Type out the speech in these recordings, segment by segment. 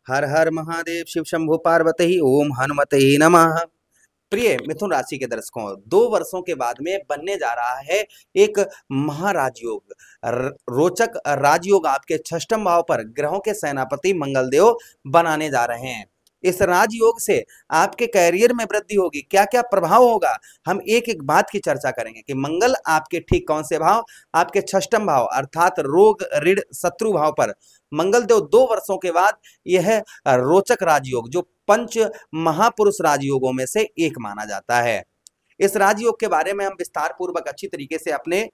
हर हर महादेव शिव शंभु पार्वती ओम हनुमते नमः। प्रिय मिथुन राशि के दर्शकों, 2 वर्षों के बाद में बनने जा रहा है एक महाराजयोग। रोचक राजयोग आपके षष्ठम भाव पर ग्रहों के सेनापति मंगलदेव बनाने जा रहे हैं। इस राजयोग से आपके कैरियर में वृद्धि होगी। क्या क्या प्रभाव होगा, हम एक एक बात की चर्चा करेंगे कि मंगल आपके ठीक कौन से भाव, आपके षष्ठम भाव अर्थात रोग ऋण शत्रु भाव पर मंगलदेव 2 वर्षों के बाद यह रोचक राजयोग जो पंच महापुरुष राजयोगों में से एक माना जाता है। इस राजयोग के बारे में हम विस्तार पूर्वक अच्छी तरीके से अपने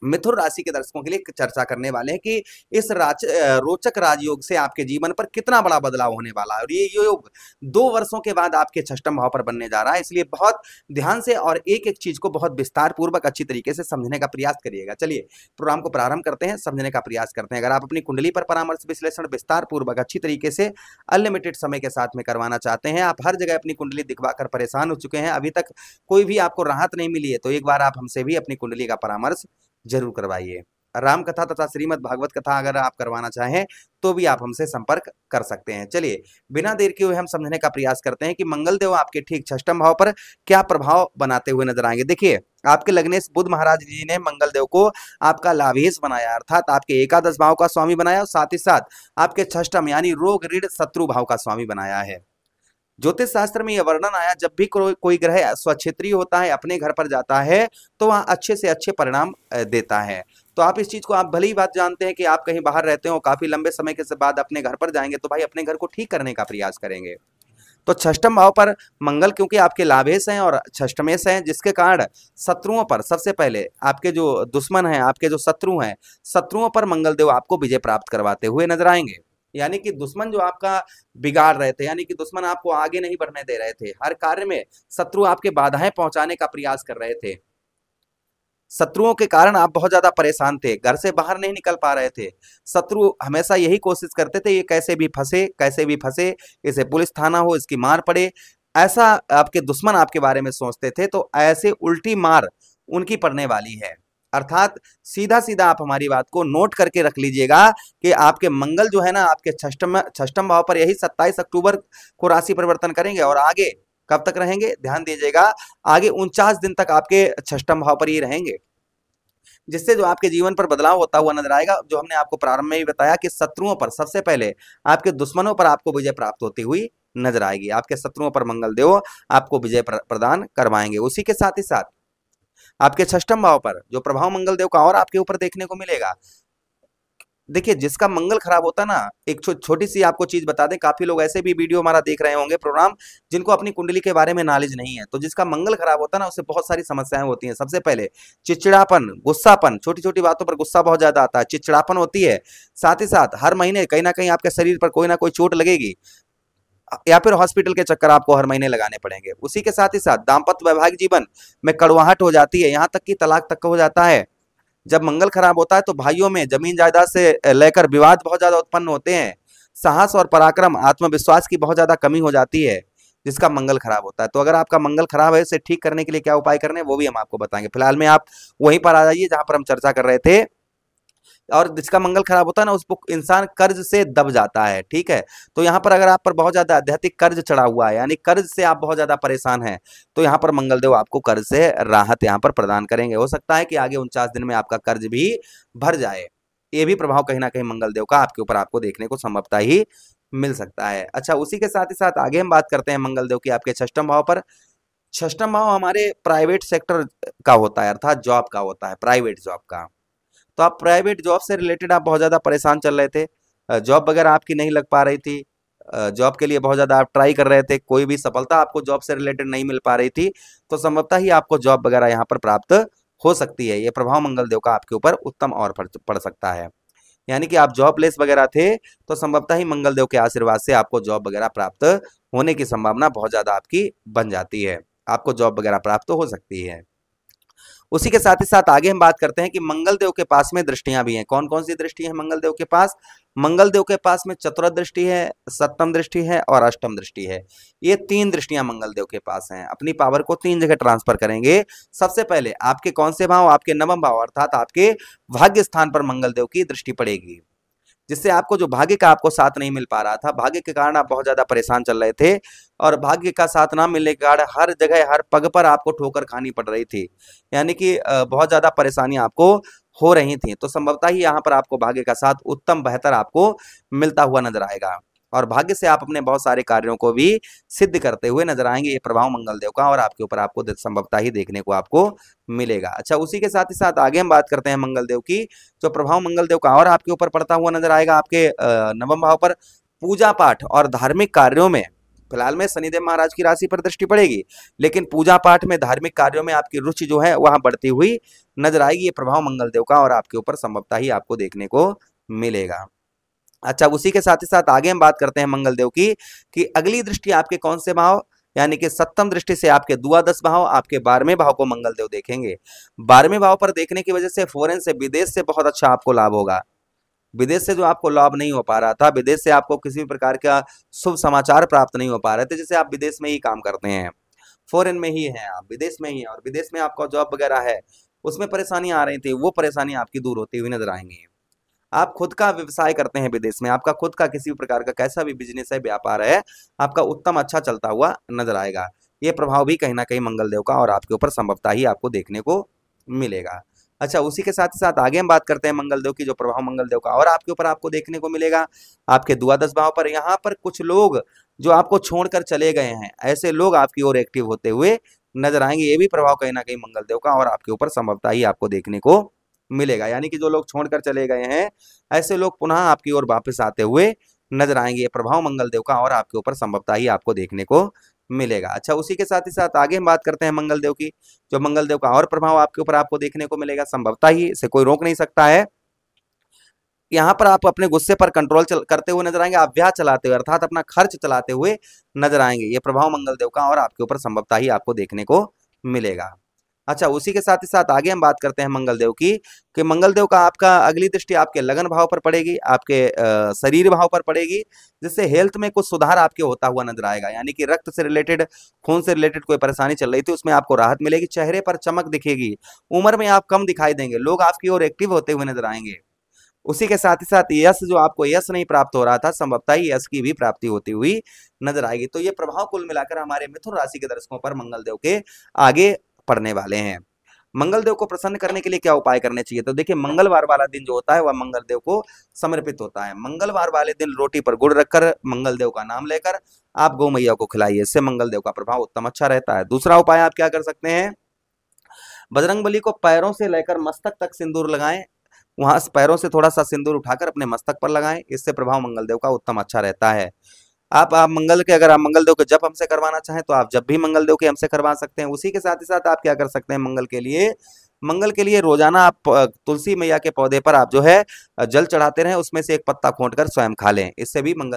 मिथुन राशि के दर्शकों के लिए चर्चा करने वाले हैं कि इस रोचक राजयोग से आपके जीवन पर कितना बड़ा बदलाव होने वाला है। और ये योग 2 वर्षों के बाद आपके षष्ठम भाव पर बनने जा रहा है, इसलिए बहुत ध्यान से और एक एक चीज को बहुत विस्तार पूर्वक अच्छी तरीके से समझने का प्रयास करिएगा। चलिए प्रोग्राम को प्रारंभ करते हैं, समझने का प्रयास करते हैं। अगर आप अपनी कुंडली पर परामर्श विश्लेषण विस्तार पूर्वक अच्छी तरीके से अनलिमिटेड समय के साथ में करवाना चाहते हैं, आप हर जगह अपनी कुंडली दिखवाकर परेशान हो चुके हैं, अभी तक कोई भी आपको राहत नहीं मिली है, तो एक बार आप हमसे भी अपनी कुंडली का परामर्श जरूर करवाइए। राम कथा तथा श्रीमद् भागवत कथा अगर आप करवाना चाहें तो भी आप हमसे संपर्क कर सकते हैं। चलिए बिना देर किए हुए हम समझने का प्रयास करते हैं कि मंगलदेव आपके ठीक षष्ठम भाव पर क्या प्रभाव बनाते हुए नजर आएंगे। देखिए, आपके लग्नेश बुध महाराज जी ने मंगलदेव को आपका लाभेश बनाया, अर्थात आपके एकादश भाव का स्वामी बनाया और साथ ही साथ आपके षष्ठम यानी रोग ऋण शत्रु भाव का स्वामी बनाया है। ज्योतिष शास्त्र में यह वर्णन आया, जब भी कोई ग्रह स्वक्षेत्रीय होता है, अपने घर पर जाता है, तो वह अच्छे से अच्छे परिणाम देता है। तो आप इस चीज को आप भली ही बात जानते हैं कि आप कहीं बाहर रहते हो, काफी लंबे समय के बाद अपने घर पर जाएंगे तो भाई अपने घर को ठीक करने का प्रयास करेंगे। तो षष्ठम भाव पर मंगल क्योंकि आपके लाभेश हैं और षष्ठमेश हैं, जिसके कारण शत्रुओं पर सबसे पहले आपके जो दुश्मन हैं, आपके जो शत्रु हैं, शत्रुओं पर मंगलदेव आपको विजय प्राप्त करवाते हुए नजर आएंगे। यानी कि दुश्मन जो आपका बिगाड़ रहे थे, यानी कि दुश्मन आपको आगे नहीं बढ़ने दे रहे थे, हर कार्य में शत्रु आपके बाधाएं पहुंचाने का प्रयास कर रहे थे, शत्रुओं के कारण आप बहुत ज्यादा परेशान थे, घर से बाहर नहीं निकल पा रहे थे। शत्रु हमेशा यही कोशिश करते थे ये कैसे भी फंसे, कैसे भी फंसे, इसे पुलिस थाना हो, इसकी मार पड़े, ऐसा आपके दुश्मन आपके बारे में सोचते थे। तो ऐसे उल्टी मार उनकी पड़ने वाली है। अर्थात सीधा सीधा आप हमारी बात को नोट करके रख लीजिएगा कि आपके मंगल जो है ना आपके षष्ठम भाव पर यही 27 अक्टूबर को राशि परिवर्तन करेंगे और आगे कब तक रहेंगे, ध्यान दीजिएगा, आगे 49 दिन तक आपके षष्ठम भाव पर ही रहेंगे, जिससे जो आपके जीवन पर बदलाव होता हुआ नजर आएगा। जो हमने आपको प्रारंभ में ही बताया कि शत्रुओं पर सबसे पहले आपके दुश्मनों पर आपको विजय प्राप्त होती हुई नजर आएगी। आपके शत्रुओं पर मंगलदेव आपको विजय प्रदान करवाएंगे। उसी के साथ ही साथ आपके षष्ठम भाव पर जो प्रभाव मंगलदेव का और आपके ऊपर देखने को मिलेगा, देखिए जिसका मंगल खराब होता है ना, एक छोटी सी आपको चीज बता दें, काफी लोग ऐसे भी वीडियो हमारा देख रहे होंगे प्रोग्राम जिनको अपनी कुंडली के बारे में नॉलेज नहीं है। तो जिसका मंगल खराब होता है ना उससे बहुत सारी समस्याएं होती हैं। सबसे पहले चिड़चिड़ापन, गुस्सापन, छोटी छोटी बातों पर गुस्सा बहुत ज्यादा आता है, चिड़चिड़ापन होती है। साथ ही साथ हर महीने कहीं ना कहीं आपके शरीर पर कोई ना कोई चोट लगेगी या फिर हॉस्पिटल के चक्कर आपको हर महीने लगाने पड़ेंगे। उसी के साथ ही साथ दाम्पत्य वैवाहिक जीवन में कड़वाहट हो जाती है, यहाँ तक कि तलाक तक हो जाता है। जब मंगल खराब होता है तो भाइयों में जमीन जायदाद से लेकर विवाद बहुत ज्यादा उत्पन्न होते हैं। साहस और पराक्रम, आत्मविश्वास की बहुत ज्यादा कमी हो जाती है जिसका मंगल खराब होता है। तो अगर आपका मंगल खराब है, इसे ठीक करने के लिए क्या उपाय करने वो भी हम आपको बताएंगे। फिलहाल में आप वहीं पर आ जाइए जहां पर हम चर्चा कर रहे थे। और जिसका मंगल खराब होता है ना उसको इंसान कर्ज से दब जाता है, ठीक है। तो यहाँ पर अगर आप पर बहुत ज्यादा आध्यात्मिक कर्ज चढ़ा हुआ है, यानी कर्ज से आप बहुत ज्यादा परेशान हैं, तो यहाँ पर मंगलदेव आपको कर्ज से राहत यहाँ पर प्रदान करेंगे। हो सकता है कि आगे 49 दिन में आपका कर्ज भी भर जाए। ये भी प्रभाव कहीं ना कहीं मंगलदेव का आपके ऊपर आपको देखने को संभवतः ही मिल सकता है। अच्छा, उसी के साथ ही साथ आगे हम बात करते हैं मंगलदेव की आपके षष्ठम भाव पर। षष्ठम भाव हमारे प्राइवेट सेक्टर का होता है, अर्थात जॉब का होता है, प्राइवेट जॉब का। तो आप प्राइवेट जॉब से रिलेटेड आप बहुत ज़्यादा परेशान चल रहे थे, जॉब वगैरह आपकी नहीं लग पा रही थी, जॉब के लिए बहुत ज़्यादा आप ट्राई कर रहे थे, कोई भी सफलता आपको जॉब से रिलेटेड नहीं मिल पा रही थी, तो संभवतः ही आपको जॉब वगैरह यहाँ पर प्राप्त हो सकती है। ये प्रभाव मंगलदेव का आपके ऊपर उत्तम और पड़ सकता है। यानी कि आप जॉबलेस वगैरह थे तो संभवतः ही मंगलदेव के आशीर्वाद से आपको जॉब वगैरह प्राप्त होने की संभावना बहुत ज़्यादा आपकी बन जाती है, आपको जॉब वगैरह प्राप्त हो सकती है। उसी के साथ ही साथ आगे हम बात करते हैं कि मंगलदेव के पास में दृष्टियां भी हैं। कौन कौन सी दृष्टि है मंगलदेव के पास? मंगलदेव के पास में चतुर्थ दृष्टि है, सप्तम दृष्टि है और अष्टम दृष्टि है। ये 3 दृष्टियां मंगलदेव के पास हैं। अपनी पावर को 3 जगह ट्रांसफर करेंगे। सबसे पहले आपके कौन से भाव? आपके नवम भाव अर्थात आपके भाग्य स्थान पर मंगलदेव की दृष्टि पड़ेगी। जिससे आपको जो भाग्य का आपको साथ नहीं मिल पा रहा था, भाग्य के कारण आप बहुत ज्यादा परेशान चल रहे थे, और भाग्य का साथ ना मिलने के कारण हर जगह हर पग पर आपको ठोकर खानी पड़ रही थी, यानी कि बहुत ज्यादा परेशानी आपको हो रही थी। तो संभवतः ही यहाँ पर आपको भाग्य का साथ उत्तम बेहतर आपको मिलता हुआ नजर आएगा, और भाग्य से आप अपने बहुत सारे कार्यों को भी सिद्ध करते हुए नजर आएंगे। ये प्रभाव मंगल देव का और आपके ऊपर आपको संभवतः ही देखने को आपको मिलेगा। अच्छा, उसी के साथ ही साथ आगे हम बात करते हैं मंगल देव की। जो प्रभाव मंगल देव का और आपके ऊपर पड़ता हुआ नजर आएगा, आपके नवम भाव पर पूजा पाठ और धार्मिक कार्यों में फिलहाल में शनिदेव महाराज की राशि पर दृष्टि पड़ेगी, लेकिन पूजा पाठ में धार्मिक कार्यों में आपकी रुचि जो है वह बढ़ती हुई नजर आएगी। ये प्रभाव मंगल देव का और आपके ऊपर संभवतः ही आपको देखने को मिलेगा। अच्छा, उसी के साथ ही साथ आगे हम बात करते हैं मंगल देव की कि अगली दृष्टि आपके कौन से भाव, यानी कि सप्तम दृष्टि से आपके द्वादश भाव, आपके 12वें भाव को मंगल देव देखेंगे। 12वें भाव पर देखने की वजह से फॉरेन से विदेश से बहुत अच्छा आपको लाभ होगा। विदेश से जो आपको लाभ नहीं हो पा रहा था, विदेश से आपको किसी भी प्रकार का शुभ समाचार प्राप्त नहीं हो पा रहे थे, जैसे आप विदेश में ही काम करते हैं, फॉरेन में ही हैं आप, विदेश में ही हैं और विदेश में आपका जॉब वगैरह है, उसमें परेशानियां आ रही थी, वो परेशानी आपकी दूर होती हुई नजर आएंगी। आप खुद का व्यवसाय करते हैं विदेश में, आपका खुद का किसी भी प्रकार का कैसा भी बिजनेस है, व्यापार है, आपका उत्तम अच्छा चलता हुआ नजर आएगा। ये प्रभाव भी कहीं ना कहीं मंगल देव का और आपके ऊपर संभवतः ही आपको देखने को मिलेगा। अच्छा, उसी के साथ ही साथ आगे हम बात करते हैं मंगल देव की। जो प्रभाव मंगल देव का और आपके ऊपर आपको देखने को मिलेगा, आपके द्वादश भाव पर, यहाँ पर कुछ लोग जो आपको छोड़कर चले गए हैं, ऐसे लोग आपकी ओर एक्टिव होते हुए नजर आएंगे। ये भी प्रभाव कहीं ना कहीं मंगल देव का और आपके ऊपर संभवतः ही आपको देखने को मिलेगा, यानी कि जो लोग छोड़कर चले गए हैं, ऐसे लोग पुनः आपकी ओर वापस आते हुए नजर आएंगे। ये प्रभाव मंगल देव का और आपके ऊपर संभवतः ही आपको देखने को मिलेगा। अच्छा, उसी के साथ ही साथ आगे हम बात करते हैं मंगल देव की। जो मंगल देव का और प्रभाव आपके ऊपर आपको देखने को मिलेगा, संभवतः ही इसे कोई रोक नहीं सकता है। यहाँ पर आप अपने गुस्से पर कंट्रोल करते हुए नजर आएंगे, आप ब्याह चलाते हुए अर्थात अपना खर्च चलाते हुए नजर आएंगे। ये प्रभाव मंगल देव का और आपके ऊपर संभवतः ही आपको देखने को मिलेगा। अच्छा, उसी के साथ ही साथ आगे हम बात करते हैं मंगल देव की कि मंगल देव का आपका अगली दृष्टि आपके लगन भाव पर पड़ेगी, आपके शरीर भाव पर पड़ेगी, जिससे हेल्थ में कुछ सुधार आपके होता हुआ नजर आएगा, यानी कि रक्त से रिलेटेड, खून से रिलेटेड कोई परेशानी चल रही थी, उसमें आपको राहत मिलेगी, चेहरे पर चमक दिखेगी, उम्र में आप कम दिखाई देंगे, लोग आपकी ओर एक्टिव होते हुए नजर आएंगे। उसी के साथ ही साथ यश, जो आपको यश नहीं प्राप्त हो रहा था, संभवतः ही यश की भी प्राप्ति होती हुई नजर आएगी। तो ये प्रभाव कुल मिलाकर हमारे मिथुन राशि के दर्शकों पर मंगल देव के आगे पड़ने वाले हैं। मंगल देव को प्रसन्न करने के लिए क्या उपाय करने चाहिए, तो देखिए मंगलवार वाला दिन जो होता है वह मंगल देव को समर्पित होता है। मंगलवार वाले दिन रोटी पर गुड़ रखकर मंगल देव का नाम लेकर आप गौ मैया को खिलाइए, इससे मंगल देव का प्रभाव उत्तम अच्छा रहता है। दूसरा उपाय आप क्या कर सकते हैं, बजरंगबली को पैरों से लेकर मस्तक तक सिंदूर लगाएं, वहां पैरों से थोड़ा सा सिंदूर उठाकर अपने मस्तक पर लगाएं, इससे प्रभाव मंगल देव का उत्तम अच्छा रहता है। आप मंगल के, अगर आप मंगल देव के जप हमसे करवाना चाहें तो आप जब भी मंगल देव के हमसे करवा सकते हैं। उसी के साथ ही साथ आप क्या कर सकते हैं, मंगल के लिए रोजाना आप तुलसी मैया के पौधे पर आप जो है जल चढ़ाते रहें, उसमें से एक पत्ता खोंट कर स्वयं खा लें, इससे भी मंगल